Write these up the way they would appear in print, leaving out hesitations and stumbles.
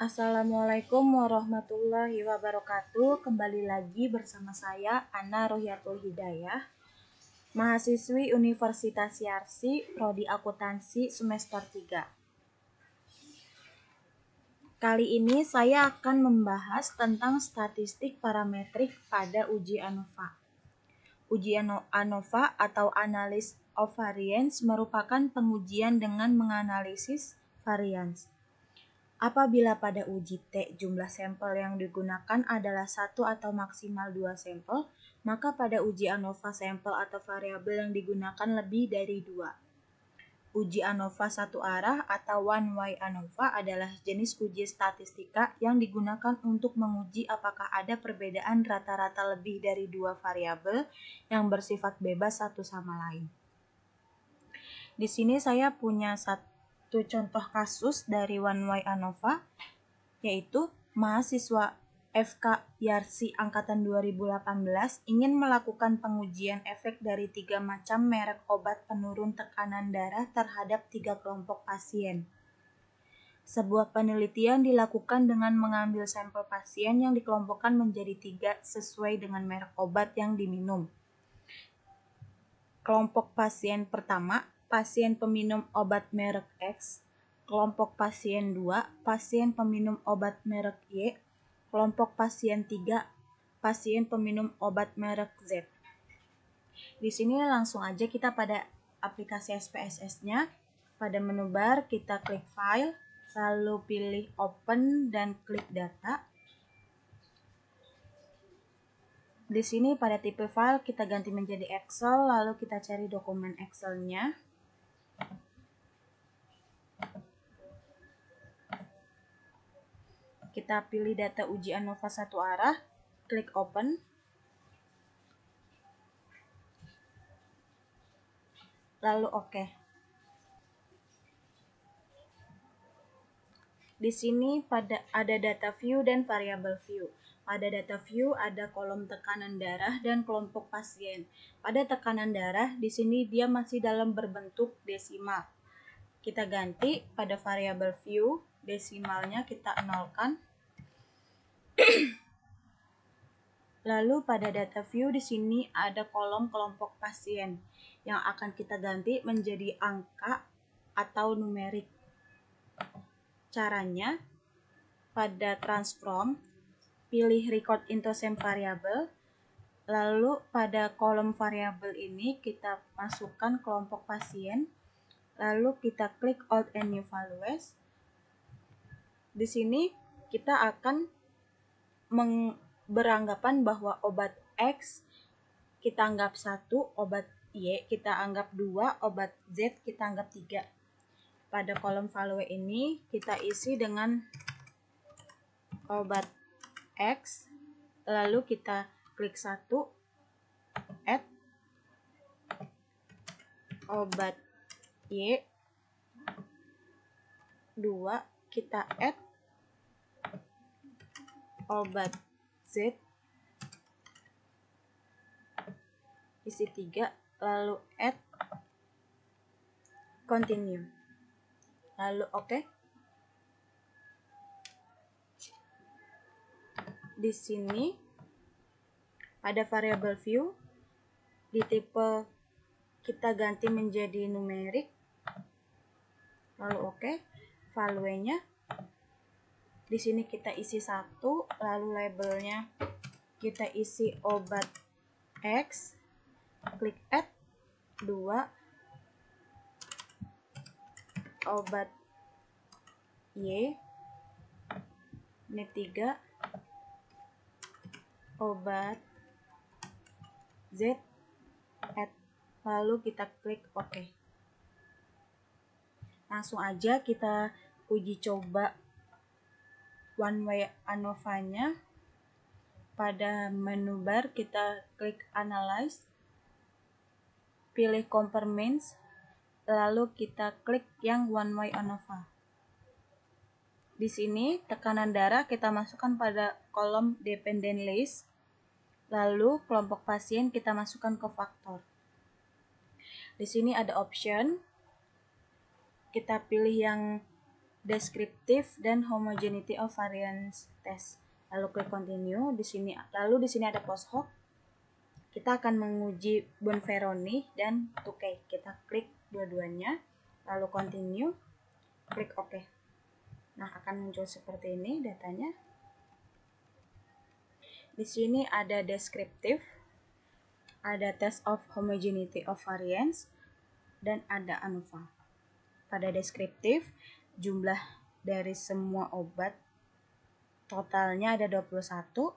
Assalamualaikum warahmatullahi wabarakatuh. Kembali lagi bersama saya Ana Rohyatul Hidayah, mahasiswi Universitas Yarsi, Prodi Akuntansi semester 3. Kali ini saya akan membahas tentang statistik parametrik pada uji ANOVA. Uji ANOVA atau Analysis of Variance merupakan pengujian dengan menganalisis varians. Apabila pada uji T jumlah sampel yang digunakan adalah 1 atau maksimal 2 sampel, maka pada uji ANOVA sampel atau variabel yang digunakan lebih dari 2. Uji ANOVA satu arah atau one-way ANOVA adalah jenis uji statistika yang digunakan untuk menguji apakah ada perbedaan rata-rata lebih dari 2 variabel yang bersifat bebas satu sama lain. Di sini saya punya satu contoh kasus dari one-way ANOVA, yaitu mahasiswa FK Yarsi Angkatan 2018 ingin melakukan pengujian efek dari 3 macam merek obat penurun tekanan darah terhadap 3 kelompok pasien. Sebuah penelitian dilakukan dengan mengambil sampel pasien yang dikelompokkan menjadi 3 sesuai dengan merek obat yang diminum. Kelompok pasien pertama, pasien peminum obat merek X. Kelompok pasien 2, pasien peminum obat merek Y. Kelompok pasien 3, pasien peminum obat merek Z. Di sini langsung aja kita pada aplikasi SPSS-nya. Pada menu bar kita klik file, lalu pilih open dan klik data. Di sini pada tipe file kita ganti menjadi Excel, lalu kita cari dokumen Excel-nya. Kita pilih data uji ANOVA satu arah, klik open. Lalu oke. Di sini ada data view dan variable view. Pada data view ada kolom tekanan darah dan kelompok pasien. Pada tekanan darah di sini dia masih dalam berbentuk desimal. Kita ganti pada variable view, desimalnya kita nolkan. Lalu pada data view di sini ada kolom kelompok pasien yang akan kita ganti menjadi angka atau numerik. Caranya, pada transform, pilih record into same variable, lalu pada kolom variabel ini kita masukkan kelompok pasien, lalu kita klik Alt and New Values. Di sini kita akan beranggapan bahwa obat X kita anggap 1, obat Y kita anggap 2, obat Z kita anggap 3. Pada kolom value ini kita isi dengan obat X, lalu kita klik 1, add obat Y, 2 kita add obat Z, isi 3, lalu add continue, lalu oke. Di sini pada variable view di tipe kita ganti menjadi numerik, lalu oke. Value-nya di sini kita isi 1, lalu labelnya kita isi obat X, klik add, 2 obat Y, ini 3 obat Z, add, lalu kita klik OK. Langsung aja kita uji coba one-way ANOVA-nya. Pada menu bar kita klik Analyze, pilih Compare Means, lalu kita klik yang one-way ANOVA. Di sini tekanan darah kita masukkan pada kolom Dependent List, lalu kelompok pasien kita masukkan ke faktor. Di sini ada option, kita pilih yang descriptive dan homogeneity of variance test. Lalu klik continue di sini. Lalu di sini ada post hoc. Kita akan menguji Bonferroni dan Tukey. Kita klik dua-duanya, lalu continue, klik OK. Nah, akan muncul seperti ini datanya. Di sini ada descriptive, ada test of homogeneity of variance, dan ada ANOVA. Pada deskriptif, jumlah dari semua obat totalnya ada 21.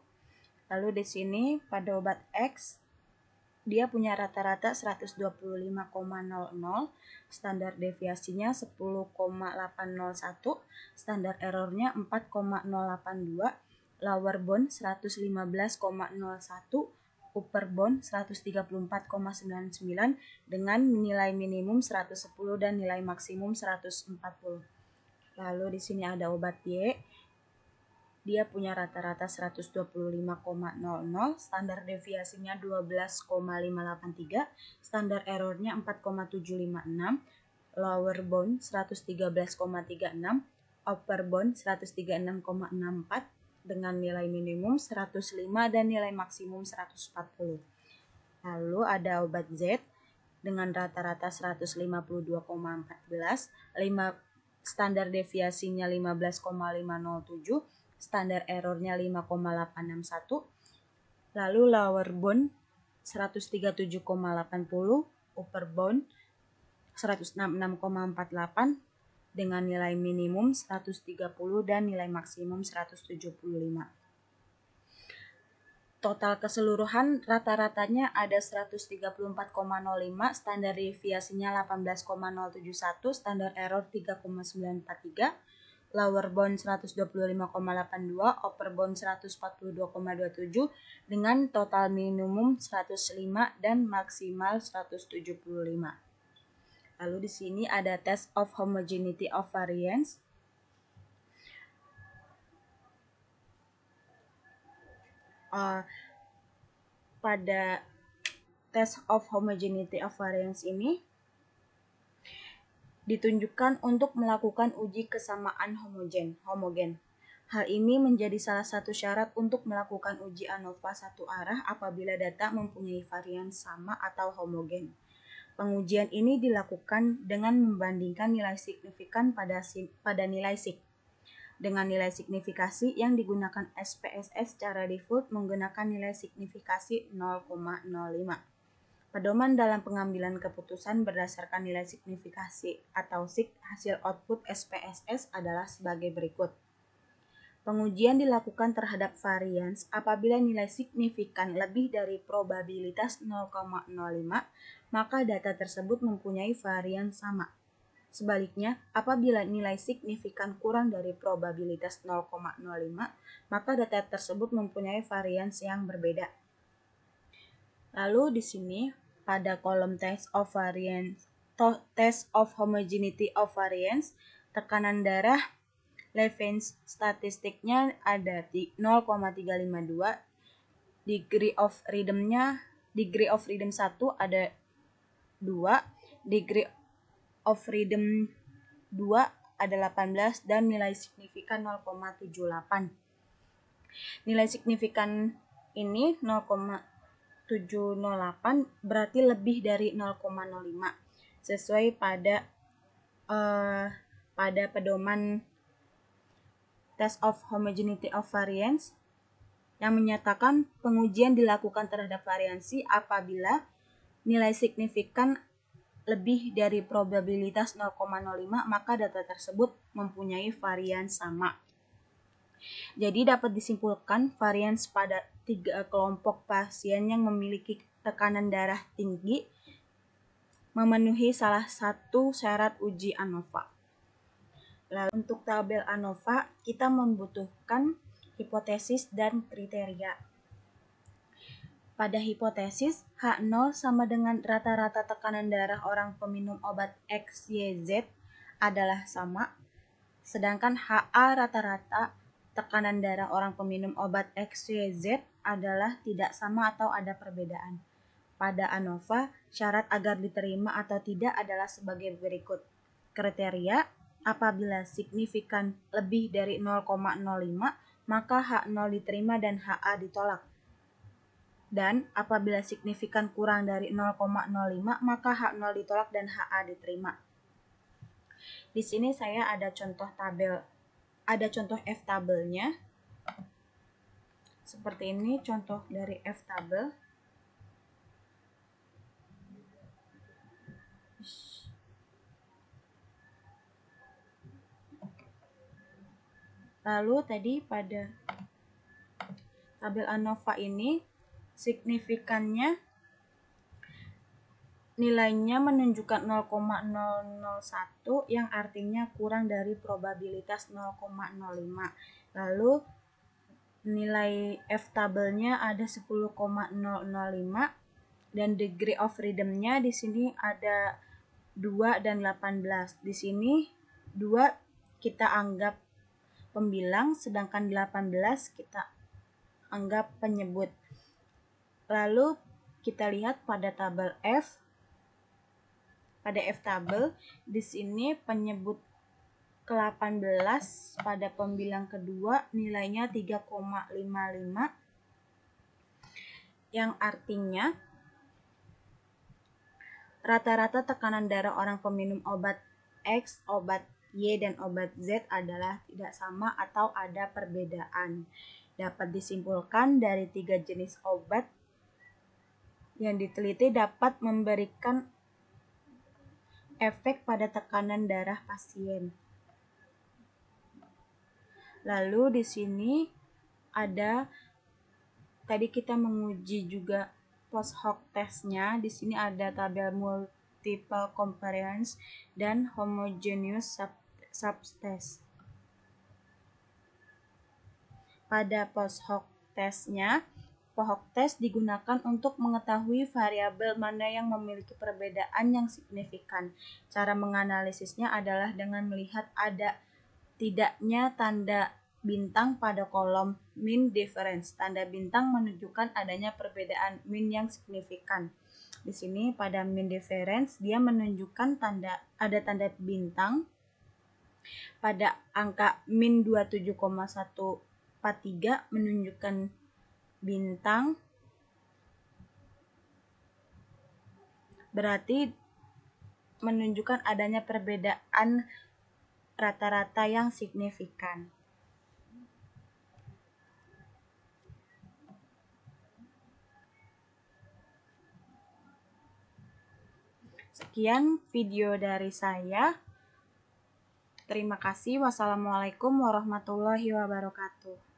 Lalu di sini pada obat X, dia punya rata-rata 125,00, standar deviasinya 10,801, standar errornya 4,082, lower bound 115,01, upper bound 134,99 dengan nilai minimum 110 dan nilai maksimum 140. Lalu di sini ada obat Y. Dia punya rata-rata 125,00, standar deviasinya 12,583, standar errornya 4,756, lower bound 113,36, upper bound 136,64 dengan nilai minimum 105 dan nilai maksimum 140. Lalu ada obat Z dengan rata-rata 152,14, standar deviasinya 15,507, standar errornya 5,861, lalu lower bound 137,80, upper bound 166,48 dengan nilai minimum 130 dan nilai maksimum 175. Total keseluruhan rata-ratanya ada 134,05, standar deviasinya 18,071, standar error 3,943, lower bound 125,82, upper bound 142,27 dengan total minimum 105 dan maksimal 175. Lalu di sini ada test of homogeneity of variance. Pada test of homogeneity of variance ini ditunjukkan untuk melakukan uji kesamaan homogen. Hal ini menjadi salah satu syarat untuk melakukan uji ANOVA satu arah apabila data mempunyai varian sama atau homogen. Pengujian ini dilakukan dengan membandingkan nilai signifikan pada nilai sig. Dengan nilai signifikasi yang digunakan SPSS secara default menggunakan nilai signifikasi 0,05. Pedoman dalam pengambilan keputusan berdasarkan nilai signifikasi atau SIG hasil output SPSS adalah sebagai berikut. Pengujian dilakukan terhadap varians apabila nilai signifikan lebih dari probabilitas 0,05, maka data tersebut mempunyai varian sama. Sebaliknya, apabila nilai signifikan kurang dari probabilitas 0,05, maka data tersebut mempunyai varians yang berbeda. Lalu di sini pada kolom test of homogeneity of variance, tekanan darah Levens statistiknya ada di 0,352, degree of freedom 1 ada 2, degree of freedom 2 ada 18 dan nilai signifikan 0,78. Nilai signifikan ini 0,708 berarti lebih dari 0,05 sesuai pada pedoman test of homogeneity of variance yang menyatakan pengujian dilakukan terhadap variansi apabila nilai signifikan lebih dari probabilitas 0,05 maka data tersebut mempunyai varian sama. Jadi dapat disimpulkan varians pada 3 kelompok pasien yang memiliki tekanan darah tinggi memenuhi salah satu syarat uji ANOVA. Lalu untuk tabel ANOVA kita membutuhkan hipotesis dan kriteria. Pada hipotesis, H0 sama dengan rata-rata tekanan darah orang peminum obat XYZ adalah sama, sedangkan HA rata-rata tekanan darah orang peminum obat XYZ adalah tidak sama atau ada perbedaan. Pada ANOVA, syarat agar diterima atau tidak adalah sebagai berikut. Kriteria, Apabila signifikan lebih dari 0,05, maka H0 diterima dan HA ditolak. Dan apabila signifikan kurang dari 0,05, maka H0 ditolak dan HA diterima. Di sini saya ada contoh F-tabelnya. Seperti ini contoh dari F-tabel. Lalu tadi pada tabel ANOVA ini signifikannya nilainya menunjukkan 0,001 yang artinya kurang dari probabilitas 0,05. Lalu nilai F-tabelnya ada 10,005 dan degree of freedom-nya di sini ada 2 dan 18. Di sini 2 kita anggap pembilang, sedangkan 18 kita anggap penyebut. Lalu kita lihat pada tabel F. Pada F-tabel, di sini penyebut ke-18 pada pembilang kedua nilainya 3,55 yang artinya rata-rata tekanan darah orang peminum obat X, obat Y, dan obat Z adalah tidak sama atau ada perbedaan. Dapat disimpulkan dari 3 jenis obat yang diteliti dapat memberikan efek pada tekanan darah pasien. Lalu di sini ada tadi kita menguji juga post hoc testnya. Di sini ada tabel multiple covariance dan homogeneous subtest. Pada post hoc testnya, post hoc test digunakan untuk mengetahui variabel mana yang memiliki perbedaan yang signifikan. Cara menganalisisnya adalah dengan melihat ada tidaknya tanda bintang pada kolom mean difference. Tanda bintang menunjukkan adanya perbedaan mean yang signifikan. Di sini pada mean difference dia menunjukkan ada tanda bintang pada angka min 27,143 menunjukkan bintang, berarti menunjukkan adanya perbedaan rata-rata yang signifikan. Sekian video dari saya. Terima kasih. Wassalamualaikum warahmatullahi wabarakatuh.